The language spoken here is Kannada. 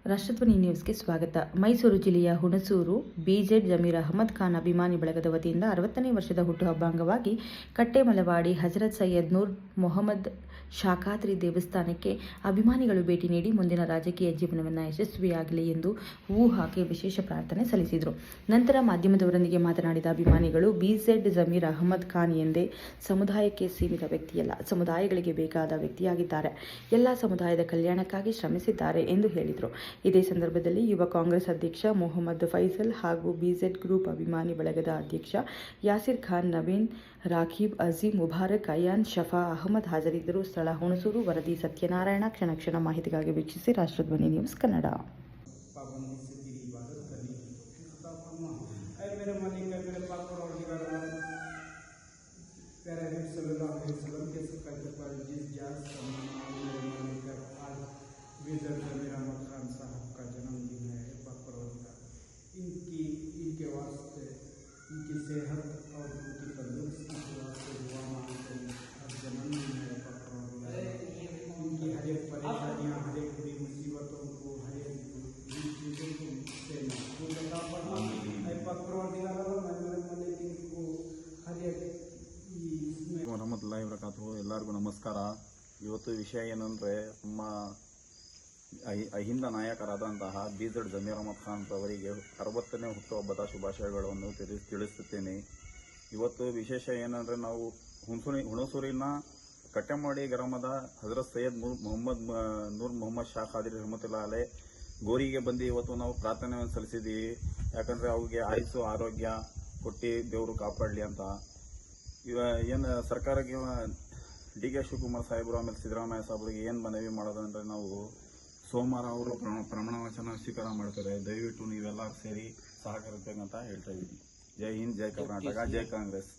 ರಾಷ್ಟ್ರಧ್ವನಿ ನ್ಯೂಸ್ಗೆ ಸ್ವಾಗತ. ಮೈಸೂರು ಜಿಲ್ಲೆಯ ಹುಣಸೂರು ಬಿಜೆಡ್ ಜಮೀರ್ ಅಹಮದ್ ಖಾನ್ ಅಭಿಮಾನಿ ಬಳಗದ ವತಿಯಿಂದ 60ನೇ ವರ್ಷದ ಹುಟ್ಟುಹಬ್ಬ ಅಂಗವಾಗಿ ಕಟ್ಟೆಮಲವಾಡಿ ಹಜರತ್ ಸೈಯದ್ ನೂರ್ ಮೊಹಮ್ಮದ್ ಶಾಖಾದ್ರಿ ದೇವಸ್ಥಾನಕ್ಕೆ ಅಭಿಮಾನಿಗಳು ಭೇಟಿ ನೀಡಿ ಮುಂದಿನ ರಾಜಕೀಯ ಜೀವನವನ್ನು ಯಶಸ್ವಿಯಾಗಲಿ ಎಂದು ಹೂವು ಹಾಕಿ ವಿಶೇಷ ಪ್ರಾರ್ಥನೆ ಸಲ್ಲಿಸಿದರು. ನಂತರ ಮಾಧ್ಯಮದವರೊಂದಿಗೆ ಮಾತನಾಡಿದ ಅಭಿಮಾನಿಗಳು, ಬಿಜೆಡ್ ಜಮೀರ್ ಅಹಮದ್ ಖಾನ್ ಎಂದೇ ಸಮುದಾಯಕ್ಕೆ ಸೀಮಿತ ವ್ಯಕ್ತಿಯಲ್ಲ, ಸಮುದಾಯಗಳಿಗೆ ಬೇಕಾದ ವ್ಯಕ್ತಿಯಾಗಿದ್ದಾರೆ. ಎಲ್ಲ ಸಮುದಾಯದ ಕಲ್ಯಾಣಕ್ಕಾಗಿ ಶ್ರಮಿಸಿದ್ದಾರೆ ಎಂದು ಹೇಳಿದರು. ಇದೇ ಸಂದರ್ಭದಲ್ಲಿ ಯುವ ಕಾಂಗ್ರೆಸ್ ಅಧ್ಯಕ್ಷ ಮೊಹಮ್ಮದ್ ಫೈಸಲ್ ಹಾಗೂ ಬಿಜೆಡ್ ಗ್ರೂಪ್ ಅಭಿಮಾನಿ ಬಳಗದ ಅಧ್ಯಕ್ಷ ಯಾಸಿರ್ ಖಾನ್, ನವೀನ್, ರಾಖೀಬ್, ಅಜೀಂ, ಮುಬಾರಕ್, ಅಯಾನ್, ಶಫಾ ಅಹಮದ್ ಹಾಜರಿದ್ದರು. ಸ್ಥಳ ಹುಣಸೂರು. ವರದಿ ಸತ್ಯನಾರಾಯಣ. ಕ್ಷಣ ಕ್ಷಣ ಮಾಹಿತಿಗಾಗಿ ವೀಕ್ಷಿಸಿ ರಾಷ್ಟ್ರಧ್ವನಿ ನ್ಯೂಸ್ ಕನ್ನಡ. इनके वास्ते इनकी सेहत और उनकी तंदुरुस्ती के वास्ते दुआ मांगते हैं। हर जन्मदिन है उनकी हर एक परेशानियाँ, हर एक बुरी मुसीबतों को, हर एक चीज़ों को से महफूज अता फरमाए। को हर एक ವರಹಮತುಲ್ಲಾಹಿ ವಬರಕಾತುಹು. ಎಲ್ಲರಿಗೂ ನಮಸ್ಕಾರ. ಇವತ್ತು ವಿಷಯ ಏನಂದರೆ, ನಮ್ಮ ಅಹಿಂದ ನಾಯಕರಾದಂತಹ ಬಿಜೆಡ್ ಜಮೀರ್ ಅಹಮದ್ ಖಾನ್ ಅವರಿಗೆ 60ನೇ ಹುಟ್ಟುಹಬ್ಬದ ಶುಭಾಶಯಗಳನ್ನು ತಿಳಿಸುತ್ತೇನೆ. ಇವತ್ತು ವಿಶೇಷ ಏನಂದರೆ, ನಾವು ಹುಣಸೂರಿನ ಕಟ್ಟೆಮಾಡಿ ಗ್ರಾಮದ ಹಜರತ್ ಸೈಯದ್ ನೂರ್ ಮೊಹಮ್ಮದ್ ಶಾಖಾದ್ರಿ ರಹಮತುಲ್ಲಾ ಅಲೈ ಗೋರಿಗೆ ಬಂದು ಇವತ್ತು ನಾವು ಪ್ರಾರ್ಥನೆಯನ್ನು ಸಲ್ಲಿಸಿದ್ದೀವಿ. ಯಾಕಂದರೆ ಅವ್ರಿಗೆ ಆಯುಸ್ಸು ಆರೋಗ್ಯ ಕೊಟ್ಟು ದೇವರು ಕಾಪಾಡಲಿ ಅಂತ. ಏನು ಸರ್ಕಾರಕ್ಕೆ ಡಿ ಕೆ ಶಿವಕುಮಾರ್ ಸಾಹೇಬರು ಆಮೇಲೆ ಸಿದ್ದರಾಮಯ್ಯ ಸಾಹೇಬರಿಗೆ ಏನು ಮನವಿ ಮಾಡೋದಂದ್ರೆ, ನಾವು ಸೋಮವಾರ ಅವರು ಪ್ರಮಾಣ ವಚನ ಸ್ವೀಕಾರ ಮಾಡ್ತಾರೆ. ದಯವಿಟ್ಟು ನೀವೆಲ್ಲರೂ ಸೇರಿ ಸಹಕರಿಸಬೇಕಂತ ಹೇಳ್ತಾ ಇದ್ದೀನಿ. ಜೈ ಹಿಂದ್, ಜೈ ಕರ್ನಾಟಕ, ಜೈ ಕಾಂಗ್ರೆಸ್.